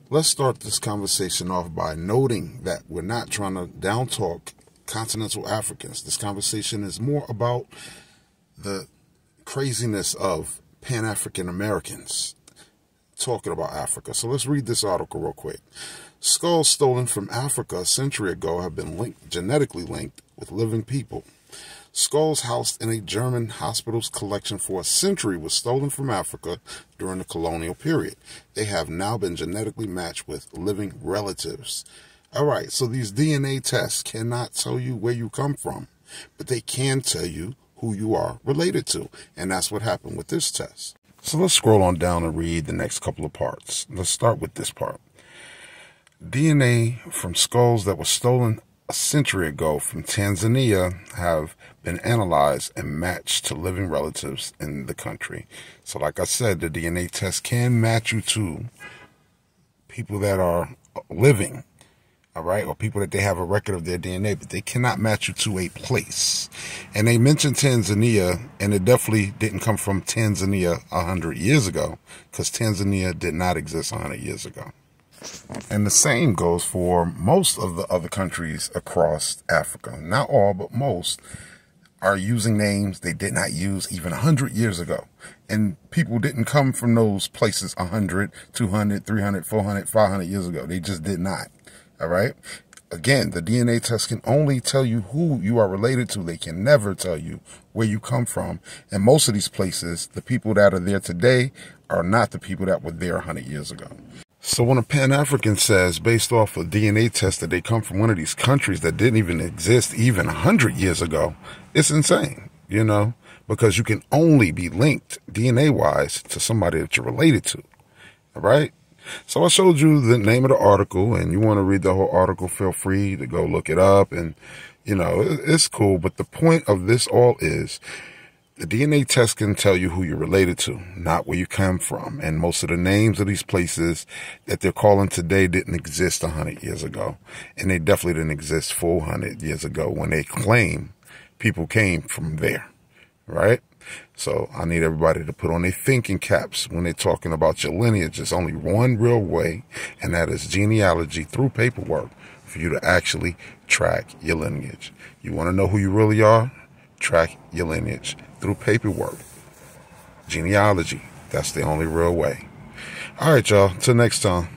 Let's start this conversation off by noting that we're not trying to down talk continental Africans. This conversation is more about the craziness of Pan-African Americans talking about Africa. So let's read this article real quick. Skulls stolen from Africa a century ago have been genetically linked with living people. Skulls housed in a German hospital's collection for a century was stolen from Africa during the colonial period. They have now been genetically matched with living relatives. All right, so these DNA tests cannot tell you where you come from, but they can tell you who you are related to, and that's what happened with this test. So let's scroll on down and read the next couple of parts. Let's start with this part. DNA from skulls that were stolen a century ago from Tanzania have been analyzed and matched to living relatives in the country. So like I said, the DNA test can match you to people that are living, all right, or people that they have a record of their DNA, but they cannot match you to a place. And they mentioned Tanzania, and it definitely didn't come from Tanzania 100 years ago, because Tanzania did not exist 100 years ago. And the same goes for most of the other countries across Africa. Not all, but most are using names they did not use even 100 years ago. And people didn't come from those places 100, 200, 300, 400, 500 years ago. They just did not. All right. Again, the DNA test can only tell you who you are related to. They can never tell you where you come from. And most of these places, the people that are there today are not the people that were there 100 years ago. So when a Pan-African says, based off a DNA test, that they come from one of these countries that didn't even exist even 100 years ago, it's insane, you know, because you can only be linked DNA-wise to somebody that you're related to, all right? So I showed you the name of the article, and you want to read the whole article, feel free to go look it up, and, you know, it's cool. But the point of this all is, the DNA test can tell you who you're related to, not where you come from. And most of the names of these places that they're calling today didn't exist 100 years ago. And they definitely didn't exist 400 years ago when they claim people came from there, right? So I need everybody to put on their thinking caps when they're talking about your lineage. There's only one real way, and that is genealogy through paperwork for you to actually track your lineage. You want to know who you really are? Track your lineage through paperwork. Genealogy. That's the only real way. All right, y'all. Till next time.